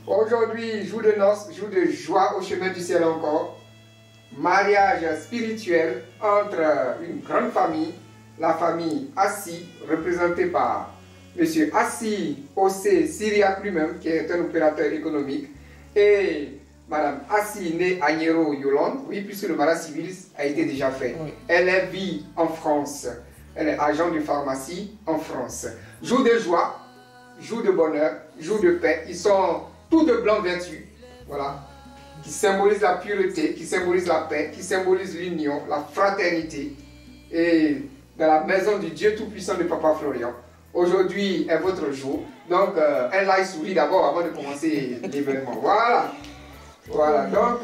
Aujourd'hui, jour de noces, jour de joie au chemin du ciel encore. Mariage spirituel entre une grande famille, la famille Assi, représentée par M. Assi O.C. Syriac lui-même, qui est un opérateur économique, et Mme Assi née Agnero Yolande, oui, puisque le mariage civil a été déjà fait. Oui. Elle vit en France, elle est agent de pharmacie en France. Jour de joie, jour de bonheur, jour de paix, ils sont tous de blanc vertu, voilà, qui symbolise la pureté, qui symbolise la paix, qui symbolise l'union, la fraternité. Et dans la maison du Dieu Tout-Puissant de Papa Florian, aujourd'hui est votre jour. Donc, un like souris d'abord avant de commencer l'événement. Voilà. Voilà. Donc,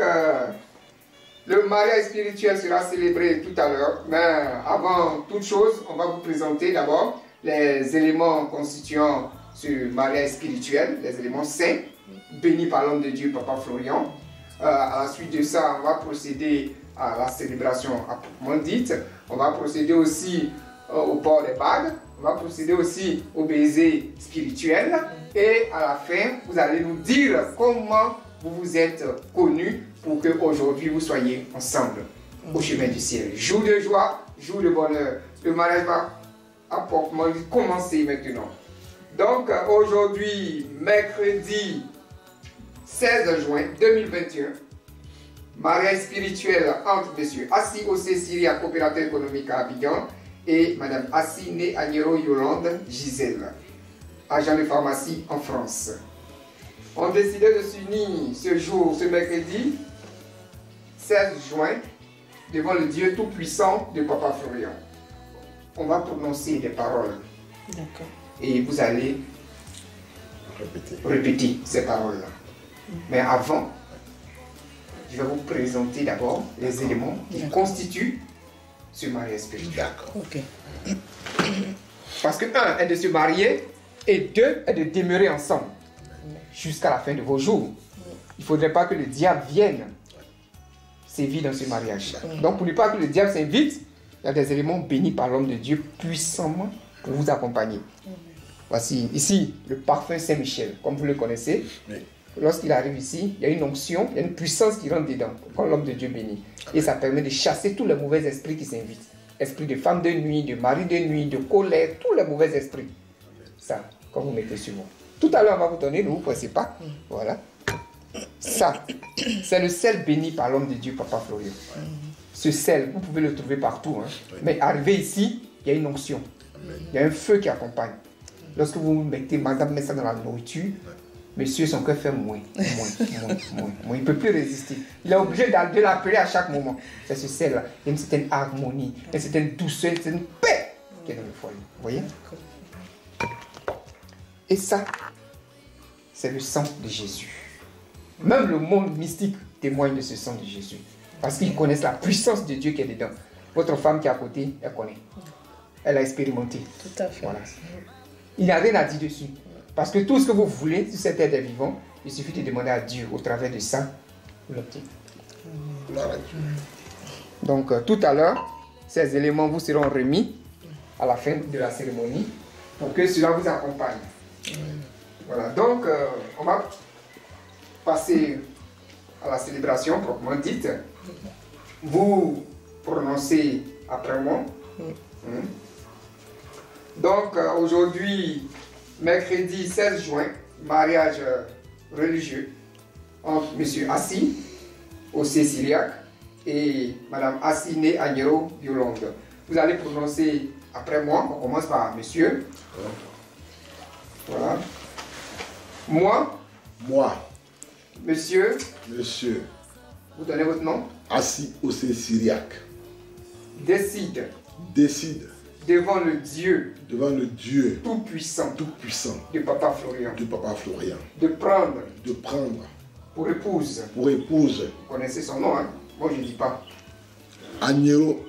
le mariage spirituel sera célébré tout à l'heure. Mais avant toute chose, on va vous présenter d'abord les éléments constituant ce mariage spirituel, les éléments saints, bénis par l'homme de Dieu, Papa Florian. À la suite de ça, on va procéder à la célébration à proprement dite. On va procéder aussi au port des bagues. On va procéder aussi au baiser spirituel. Et à la fin, vous allez nous dire comment vous vous êtes connus pour qu'aujourd'hui vous soyez ensemble au chemin du ciel. Jour de joie, jour de bonheur. Le mariage va à proprement dit commencer maintenant. Donc aujourd'hui, mercredi 16 juin 2021, mariage spirituel entre M. Assi O.C. Syriac, opérateur économique à Abidjan, et Mme Assi née Agnero Yolande Gisèle, agent de pharmacie en France. On décidait de s'unir ce jour, ce mercredi 16 juin, devant le Dieu Tout-Puissant de Papa Florian. On va prononcer des paroles. D'accord. Et vous allez répéter ces paroles-là. Mais avant, je vais vous présenter d'abord les éléments qui constituent ce mariage spirituel. D'accord. Ok. Parce que un est de se marier et deux est de demeurer ensemble jusqu'à la fin de vos jours. Il ne faudrait pas que le diable vienne sévir dans ce mariage. Donc pour ne pas que le diable s'invite, il y a des éléments bénis par l'homme de Dieu puissamment pour vous accompagner. Voici ici le parfum Saint-Michel, comme vous le connaissez. Oui. Lorsqu'il arrive ici, il y a une onction, il y a une puissance qui rentre dedans, quand l'homme de Dieu bénit. Et ça permet de chasser tous les mauvais esprits qui s'invitent. Esprit de femme de nuit, de mari de nuit, de colère, tous les mauvais esprits. Ça, quand vous mettez sur vous. Tout à l'heure, on va vous donner, ne vous pressez pas. Voilà. Ça, c'est le sel béni par l'homme de Dieu, Papa Florian. Ce sel, vous pouvez le trouver partout. Hein. Mais arrivé ici, il y a une onction. Il y a un feu qui accompagne. Lorsque vous mettez, madame met ça dans la nourriture, monsieur, son cœur fait moins. Il ne peut plus résister. Il est obligé de l'appeler à chaque moment. C'est ce sel-là. Il y a une certaine harmonie, une certaine douceur, une certaine paix qui est dans le foyer. Vous voyez? Et ça, c'est le sang de Jésus. Même le monde mystique témoigne de ce sang de Jésus. Parce qu'ils connaissent la puissance de Dieu qui est dedans. Votre femme qui est à côté, elle connaît. Elle a expérimenté. Tout à fait. Voilà. Il n'y a rien à dire dessus. Parce que tout ce que vous voulez sur cette terre des vivants, il suffit de demander à Dieu au travers de ça, vous l'obtenez. Donc tout à l'heure, ces éléments vous seront remis à la fin de la cérémonie pour que cela vous accompagne. Voilà, donc on va passer à la célébration proprement dite. Vous prononcez après moi. Donc aujourd'hui, mercredi 16 juin, mariage religieux entre M. Assi O.C. Syriac et Mme Assi née Agnero Yolande. Vous allez prononcer après moi. On commence par monsieur. Voilà. Moi. Monsieur. Vous donnez votre nom. Assi O.C. Syriac. Décide. Devant le Dieu tout-puissant de Papa Florian. De prendre pour épouse. Vous connaissez son nom, hein? Moi je ne dis pas. Agnero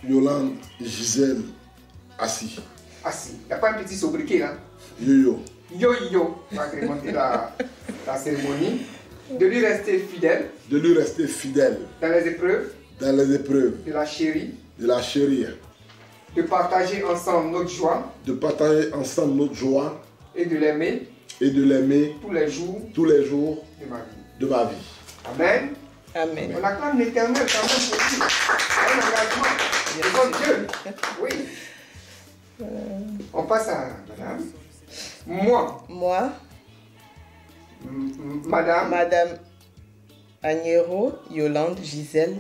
Yolande Gisèle Assi. Il n'y a pas un petit sobriquet là? Yo. On va agrémenter la cérémonie. De lui rester fidèle. Dans les épreuves. De la chérie. De partager ensemble notre joie. Et de l'aimer. et de l'aimer tous les jours tous les jours de ma vie. de ma vie. Amen. Amen. On acclame l'Éternel quand même pour lui. Un engagement devant Dieu. Oui. On passe à madame. Moi, Moi, madame, Madame Agnero Yolande Gisèle,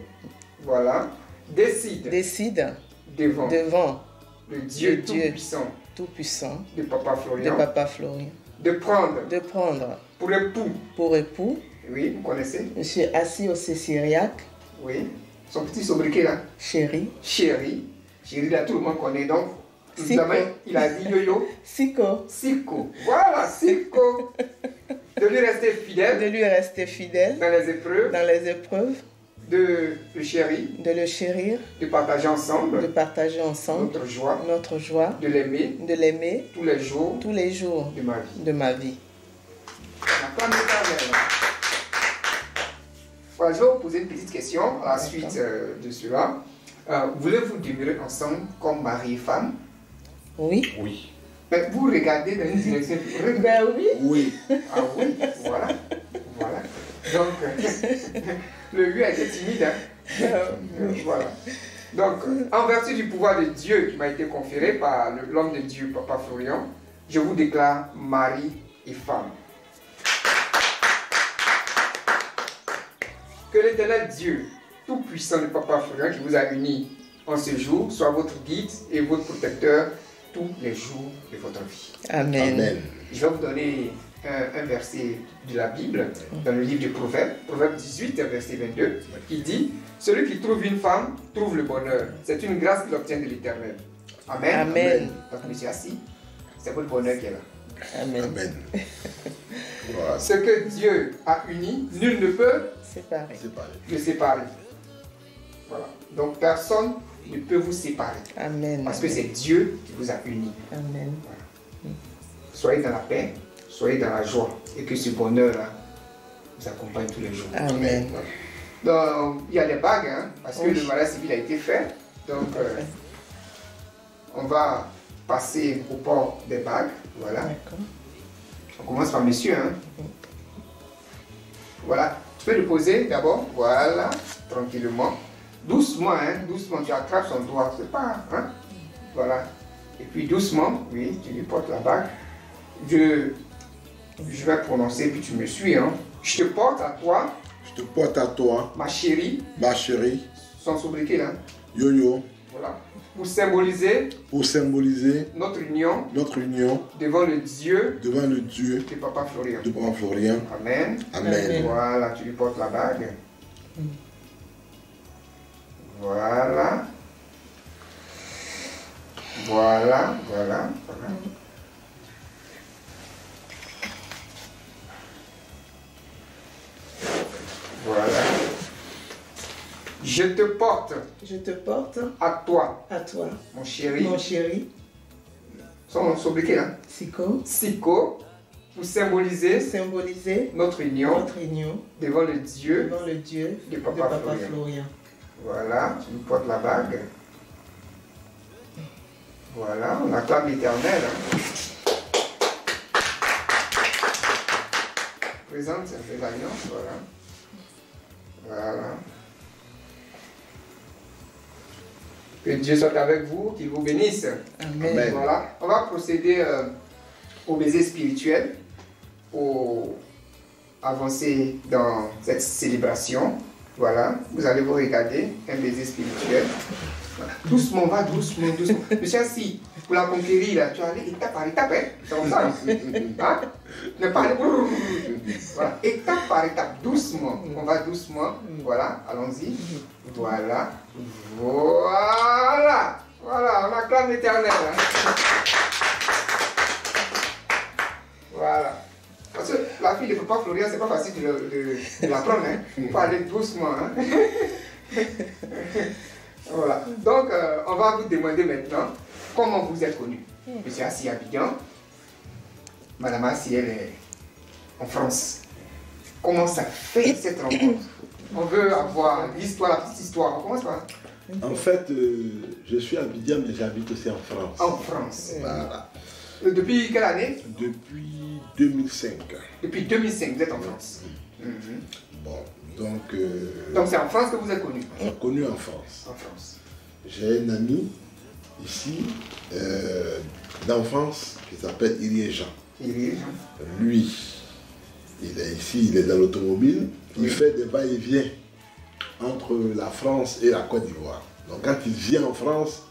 voilà, décide décide devant devant le Dieu le Dieu Tout-Puissant Tout-Puissant de Papa de Florian Papa Florian de prendre de prendre pour époux, pour époux oui, vous connaissez, Monsieur Assis Syriac, oui, son petit sobriquet là, chéri, Chéri. Chéri là, tout le monde connaît donc. Siko. Évidemment, il a dit yo-yo, Siko, Siko. Voilà, Siko. De lui rester de fidèle lui rester fidèle dans les épreuves, dans les épreuves, de le chérir, de le chérir, de partager ensemble de partager ensemble notre joie, de de l'aimer l'aimer tous les jours tous les jours de ma vie. de ma vie. La femme éternelle. Voilà, je vais vous poser une petite question à la suite de cela. Voulez-vous demeurer ensemble comme mari et femme? Oui. Oui. Mais vous regardez dans une direction. Ben oui. Oui. Ah oui, voilà. Voilà. Donc, le lui a été timide. Hein? Voilà. Donc, en vertu du pouvoir de Dieu qui m'a été conféré par l'homme de Dieu, Papa Florian, je vous déclare mari et femme. Que l'Éternel Dieu, tout-puissant de Papa Florian, qui vous a unis en ce jour, soit votre guide et votre protecteur tous les jours de votre vie. Amen. Amen. Je vais vous donner un verset de la Bible, dans le livre de Proverbes, Proverbe 18, verset 22, qui dit « Celui qui trouve une femme trouve le bonheur. C'est une grâce qu'il obtient de l'Éternel. » Amen. Amen. Donc, monsieur assis, c'est votre bonheur qui est là. Amen. Amen. Voilà. Ce que Dieu a uni, nul ne peut Séparé. C'est pareil. le séparer. Voilà. Donc, personne ne peut vous séparer. Amen. Parce que c'est Dieu qui vous a unis. Amen. Soyez dans la paix, soyez dans la joie. Et que ce bonheur-là vous accompagne tous les jours. Amen. Donc, il y a les bagues, hein, parce que Oui. le mariage civil a été fait. Donc, on va passer au port des bagues. Voilà. D'accord. On commence par monsieur. Hein. Voilà. Tu peux le poser d'abord. Voilà. Tranquillement. Doucement, hein. Doucement. Tu attrapes son doigt. C'est pas. Hein. Voilà. Et puis doucement, oui, tu lui portes la bague. Je vais prononcer, puis tu me suis. Hein. Je te porte à toi, Je te porte à toi, ma chérie, ma chérie, son sobriquet là. Yo-Yo, Voilà. Pour symboliser pour symboliser notre union notre union devant le Dieu devant le Dieu de Papa Florian. de Papa Florian. Amen. Amen. Voilà, tu lui portes la bague. Voilà. Voilà, voilà, voilà. Voilà. Je te porte Je te porte à toi, à toi, mon chéri. mon chéri, Son sobriquet là. Siko, Siko, pour symboliser symboliser notre union notre union devant le Dieu. devant le Dieu de de Papa Papa Florian. Florian. Voilà, tu lui portes la bague. Voilà, on acclame l'Éternel. Hein. Présente cette alliance, voilà. Voilà. Que Dieu soit avec vous, qu'il vous bénisse. Amen. Amen. Voilà, on va procéder au baiser spirituel pour avancer dans cette célébration. Voilà, vous allez vous regarder, un baiser spirituel. Voilà. Doucement, va doucement, doucement. Monsieur Assis, pour la conquérir, là, tu vas aller étape par étape. Hein? C'est comme ça. Hein? Ne pas aller. Voilà, étape par étape, doucement. On va doucement. Voilà, allons-y. Voilà. Voilà. Voilà, on acclame l'Éternel. Hein? Voilà. Parce que la fille de Papa Florian, c'est pas facile de l'apprendre. Hein? Il faut aller doucement. Hein? Voilà. Donc, on va vous demander maintenant comment vous êtes connu. Monsieur Assis Abidjan, Madame Assis, elle est en France. Comment ça fait cette rencontre? On veut avoir l'histoire, la petite histoire. On commence par En fait, je suis à Abidjan, mais j'habite aussi en France. en France. Voilà. Depuis quelle année? Depuis 2005. Depuis 2005, vous êtes en France. Bon, donc... Donc c'est en France que vous êtes connu. J'ai connu en France. En France. J'ai un ami ici, d'enfance, qui s'appelle Irie Jean. Lui, il est ici, il est dans l'automobile. Il fait des va-et-vient entre la France et la Côte d'Ivoire. Donc quand il vient en France,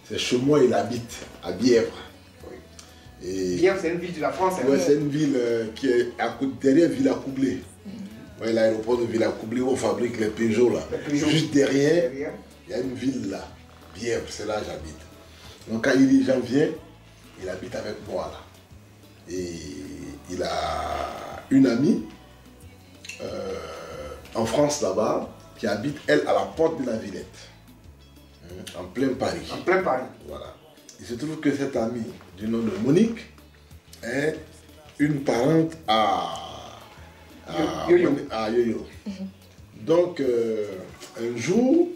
c'est chez moi, il habite, à Bièvre. Et Bièvre, c'est une ville de la France. ouais, c'est une ville qui est à côté, derrière Villacoublay. Ouais, l'aéroport de Villacoublay où on fabrique les Peugeot là. Juste derrière, il y a une ville là, Bièvre, c'est là que j'habite. Donc quand Irie Jean vient, il habite avec moi là. Et il a une amie en France là-bas qui habite, elle, à la porte de la Villette, en plein Paris. En plein Paris. Voilà. Il se trouve que cette amie du nom de Monique est une parente à Yo-Yo. Donc, un jour,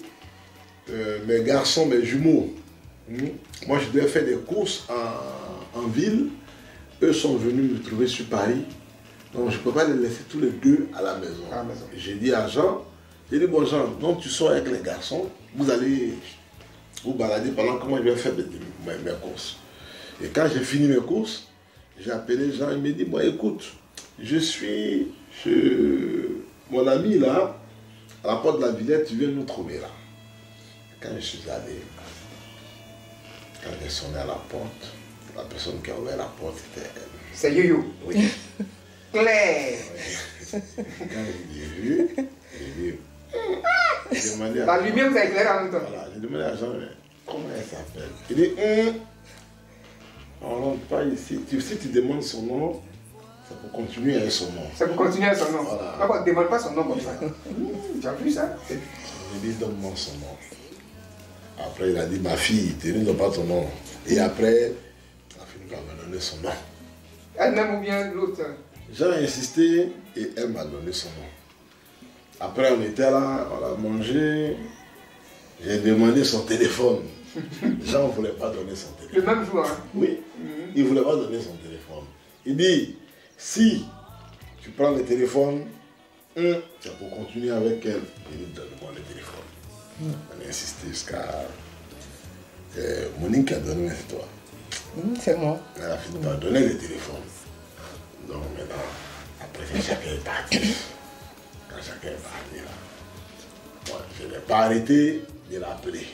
mes garçons, mes jumeaux, moi je devais faire des courses en ville. Eux sont venus me trouver sur Paris. Donc je ne peux pas les laisser tous les deux à la maison. J'ai dit à Jean, bon Jean, donc tu sors avec les garçons, vous allez vous balader pendant que moi je vais faire mes courses. Et quand j'ai fini mes courses, j'ai appelé Jean, il me dit, bon écoute, je suis chez mon ami là, à la porte de la Villette, tu viens nous trouver là. Quand je suis allé, quand j'ai sonné à la porte, la personne qui a ouvert la porte, c'était elle. C'est Yo-Yo. Oui. Claire. Oui. Quand j'ai vu, j'ai demandé à La lumière vous a éclairé en même temps. voilà, j'ai demandé à Jean, mais comment elle s'appelle? Il dit, on ne rentre pas ici. Si tu demandes son nom, ça peut continuer avec son nom. Ça peut continuer avec son nom. Voilà. On ne demande pas son nom comme ça. Tu as vu ça? J'ai dit, donne-moi son nom. Après, il a dit, ma fille, tu ne donnes pas ton nom. Et après, il a fini par me donner son nom. Elle-même ou bien l'autre? J'ai insisté et elle m'a donné son nom. Après, on était là, on a mangé. J'ai demandé son téléphone. Jean ne voulait pas donner son téléphone. Le même jour, hein? Oui, il ne voulait pas donner son téléphone. Il dit, si tu prends le téléphone, tu peux continuer avec elle. Il dit, donne-moi le téléphone. On a insisté jusqu'à... Monique a donné, c'est toi. C'est moi. Elle a fini par donner le téléphone. Donc maintenant, après chacun est parti. Quand chacun est parti là, moi, je n'ai pas arrêté de l'appeler.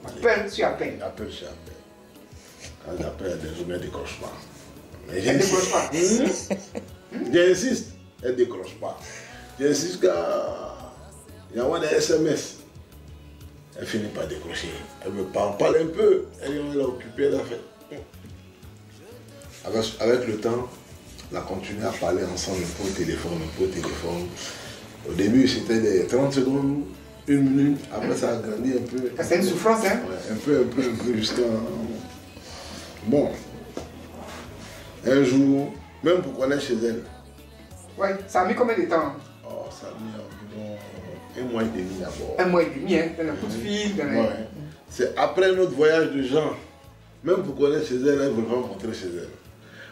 Appelle sur appel. Appelle sur appel. Quand j'appelle, désormais, elle ne décroche pas. Mais Elle ne décroche pas. J'insiste, elle ne décroche pas. J'insiste qu'il y a des SMS. Elle finit par décrocher. Elle me parle un peu. Elle est occupée, elle a fait. Avec le temps, on a continué à parler ensemble un peu au téléphone. Au début, c'était des 30 secondes, 1 minute. Après, ça a grandi un peu. C'est une souffrance, hein? Ouais, un peu, jusqu'à... Bon. Un jour, même pour qu'on est chez elle. Oui, ça a mis combien de temps? Oh, ça a mis environ 1 mois et demi d'abord. 1 mois et demi, hein? Dans un coup de fil, dans Ouais. C'est après notre voyage de Jean. Même pour qu'on est chez elle, elle ne voulait pas rentrer chez elle.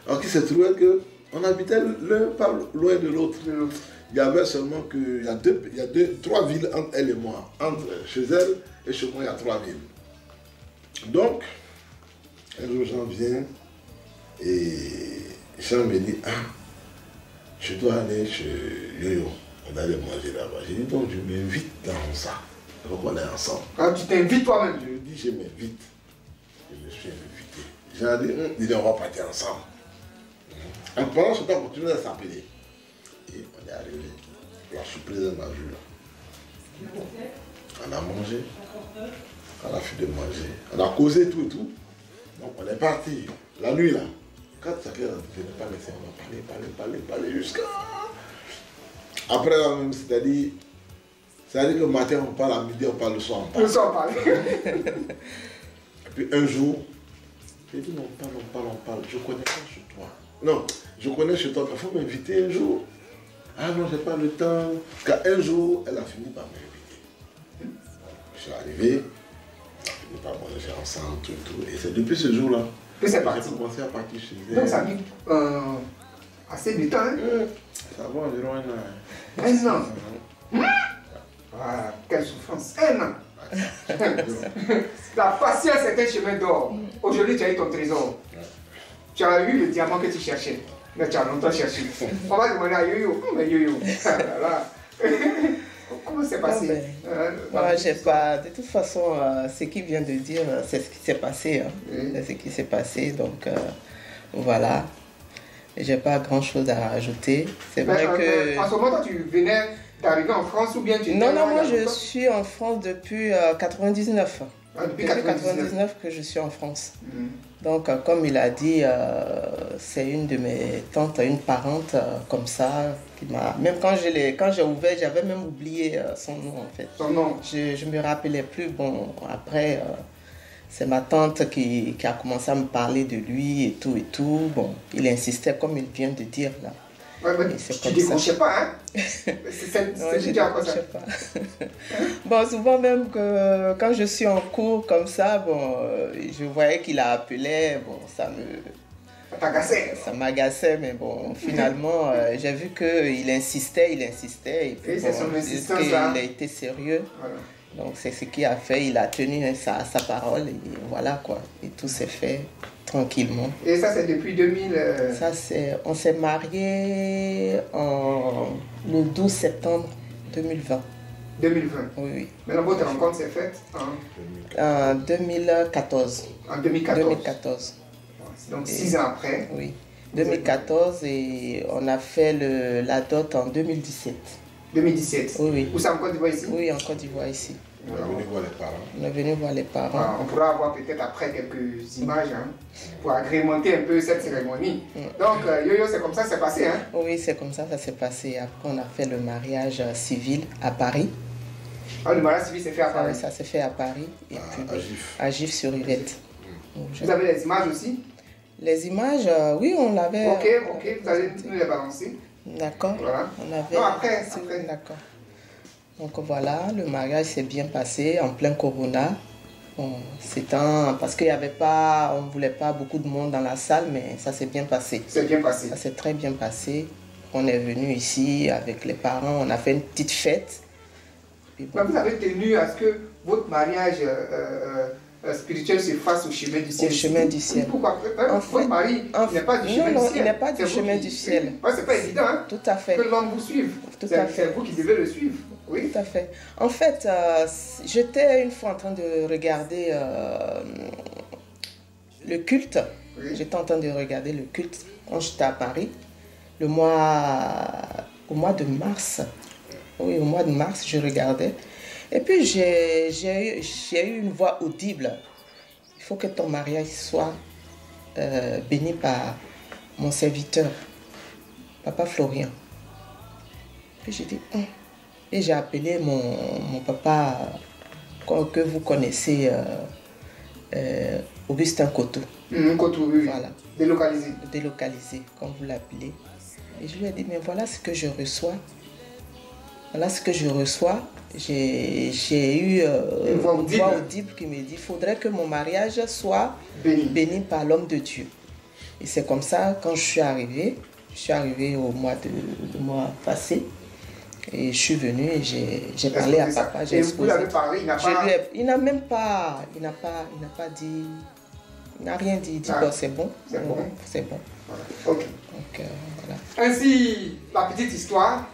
Alors qu'il se trouvait qu'on habitait l'un pas loin de l'autre. Il y avait seulement que... Il y a 3 villes entre elle et moi. Entre chez elle et chez moi, il y a 3 villes. Donc, un jour, Jean vient et Jean me dit, je dois aller chez Yo-Yo. On allait manger là-bas. J'ai dit, donc je m'invite dans ça. Il faut qu'on est ensemble. Ah, tu t'invites toi-même? Je lui dis, je m'invite. Je me suis invité. J'ai dit, on va partir ensemble. En pendant ce temps, on continuait à s'appeler. Et on est arrivé. La surprise, elle m'a vu là. On a mangé. On a fini de manger. On a causé tout et tout. Donc on est parti. La nuit là. Quand chacun je n'ai pas laissé, on a parlé jusqu'à... Après là même, c'est-à-dire que le matin on parle, à midi on parle, le soir on parle. Le soir on parle. Et puis un jour, j'ai dit on parle. Je connais pas chez toi. Non, je connais chez toi, mais il faut m'inviter un jour. Ah non, j'ai pas le temps. Parce qu'un jour, elle a fini par m'inviter. Je suis arrivé, on a fini par manger ensemble, tout. Et c'est depuis ce jour-là que c'est que parti. j'ai commencé à partir chez elle. Donc ça a mis Assez de temps, hein? Ça va environ 1 an. 1 an. Ah, quelle souffrance. 1 an. La patience est un chemin d'or. Aujourd'hui, tu as eu ton trésor. Tu as eu le diamant que tu cherchais. Mais tu as longtemps cherché. On va demander à Yo-Yo. Mais Yo-Yo. Comment c'est passé? Moi, j'ai pas. De toute façon, ce qu'il vient de dire, c'est ce qui s'est passé. Hein. Oui. C'est ce qui s'est passé. Donc, voilà. J'ai pas grand chose à rajouter. C'est vrai que. En ce moment, toi, tu venais d'arriver en France ou bien tu étais Non, là, moi il y a je longtemps? suis en France depuis 99. Ah, depuis Depuis 99. 99 que je suis en France. Mhm. Donc, comme il a dit, c'est une de mes tantes, une parente comme ça, qui m'a. Même quand j'ai ouvert, j'avais même oublié son nom en fait. Son nom. Je me rappelais plus. Bon, après, c'est ma tante qui a commencé à me parler de lui et tout et tout. Bon, il insistait comme il vient de dire là. Ouais, mais Et c'est tu comme décrochais pas, hein? Ouais, je C'est déjà quoi ça? décrochais pas. Bon, souvent même que quand je suis en cours comme ça, bon, je voyais qu'il appelait, bon, Ça t'agaçait. ça m'agaçait, mais bon, finalement, j'ai vu qu'il insistait, et puis Et c'est bon, son je insistance, qu'il là. a été sérieux. Voilà. Donc c'est ce qu'il a fait, il a tenu sa parole, et voilà quoi, et tout s'est fait tranquillement. Et ça, c'est depuis 2000. Ça, on s'est mariés le 12 septembre 2020. 2020. Oui, oui. Maintenant, votre rencontre s'est faite En 2014. en 2014. 2014, Donc 6 ans après. oui. 2014 et on a fait la dot en 2017. 2017. Oui, oui. Où ça, en Côte d'Ivoire ici? Oui, en Côte d'Ivoire ici. On est venu voir les parents. On est venu voir les parents. On pourra avoir peut-être après quelques images hein, pour agrémenter un peu cette cérémonie. Donc, Yo-Yo, c'est comme ça que c'est passé. Hein? Oui, c'est comme ça s'est passé. Après, on a fait le mariage civil à Paris. Ah, le mariage civil s'est fait à Paris. Ça s'est fait à Paris. Et puis, À Gif. à Gif-sur-Yvette. Vous avez les images aussi? Les images, oui, on l'avait. Ok, vous allez nous les balancer. D'accord. Voilà. On avait. Non, après. D'accord. Donc voilà, le mariage s'est bien passé en plein Corona. Bon, parce qu'il y avait pas, on ne voulait pas beaucoup de monde dans la salle, mais ça s'est bien passé. C'est bien passé. Ça s'est très bien passé. On est venu ici avec les parents, on a fait une petite fête. Puis bon, Mais vous avez tenu à ce que votre mariage spirituel se fasse au chemin du ciel. Au chemin du ciel. Pourquoi? En Votre fait, mari n'est pas du chemin du ciel. il n'est pas du C'est vous chemin qui- du ciel. Ouais, c'est pas évident hein, Tout à fait. que l'homme vous suive. Tout C'est à fait. vous qui devez le suivre. Oui. Tout à fait. En fait, j'étais une fois en train de regarder le culte. Oui. J'étais en train de regarder le culte quand j'étais à Paris, au mois de mars. Oui, au mois de mars, je regardais. Et puis, j'ai eu une voix audible. Il faut que ton mariage soit béni par mon serviteur, Papa Florian. Puis j'ai dit, et j'ai appelé mon papa que vous connaissez, Augustin Koto. Côte-Rue, oui. Voilà. Délocalisé. Délocalisé, comme vous l'appelez. Et je lui ai dit, mais voilà ce que je reçois. Voilà ce que je reçois. J'ai eu Une voix audible. qui me dit, il faudrait que mon mariage soit Béni. béni par l'homme de Dieu. Et c'est comme ça, quand je suis arrivée au mois passé, et je suis venue et j'ai parlé à papa, j'ai Et vous exposé. l'avez parlé, il n'a pas... Il n'a même pas, il n'a pas dit, il n'a rien dit, il dit Ah, bon, c'est bon, c'est bon. c'est bon. Voilà. Ok. Donc voilà. Ainsi, la petite histoire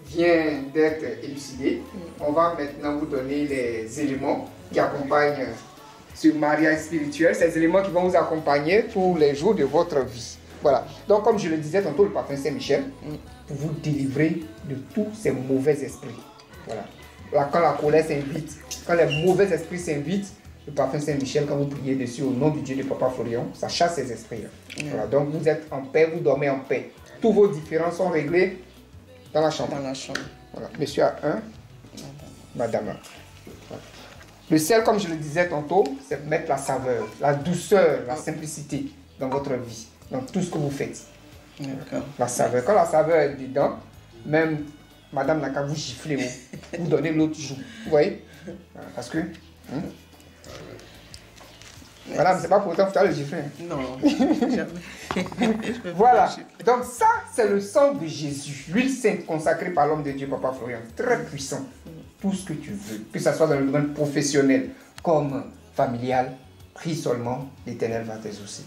vient d'être élucidée. On va maintenant vous donner les éléments qui accompagnent ce mariage spirituel, ces éléments qui vont vous accompagner tous les jours de votre vie. Voilà. Donc, comme je le disais tantôt, le parfum Saint-Michel, pour vous délivrer de tous ces mauvais esprits. Voilà. Là, quand la colère s'invite, quand les mauvais esprits s'invitent, le parfum Saint-Michel, quand vous priez dessus au nom du Dieu de Papa Florian, ça chasse ces esprits-là. Voilà. Donc, vous êtes en paix, vous dormez en paix. Tous vos différends sont réglés dans la chambre. Dans la chambre. Voilà. Monsieur a un, madame a. Voilà. Le sel, comme je le disais tantôt, c'est mettre la saveur, la douceur, la simplicité dans votre vie, dans tout ce que vous faites. D'accord. La saveur. Quand la saveur est dedans, même madame n'a qu'à vous gifler, vous donnez l'autre joue. Vous voyez? Voilà. Parce que... Madame, c'est pas pour autant que tu as le gifler. Non, jamais. Voilà. Donc ça, c'est le sang de Jésus. L'huile sainte consacrée par l'homme de Dieu, Papa Florian. Très puissant. Tout ce que tu veux. Que ce soit dans le domaine professionnel comme familial, prie seulement, l'Éternel va t'exaucer.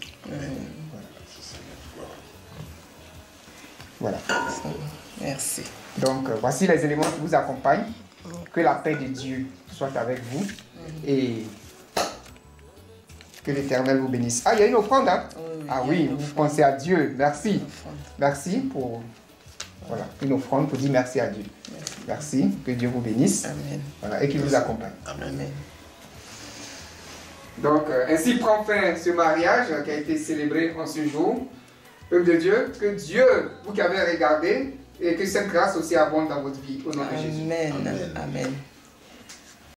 Voilà. Merci. Donc, voici les éléments qui vous accompagnent. Que la paix de Dieu soit avec vous. Et que l'Éternel vous bénisse. Ah, il y a une offrande, hein? Ah oui, vous pensez à Dieu. Merci. Merci pour... Voilà, une offrande pour dire merci à Dieu. Merci. Que Dieu vous bénisse. Amen. Voilà, et qu'il vous accompagne. Amen. Donc, ainsi prend fin ce mariage qui a été célébré en ce jour. Peuple de Dieu, que Dieu, vous qui avez regardé, et que cette grâce aussi abonde dans votre vie. Au nom de Jésus. Amen. Amen.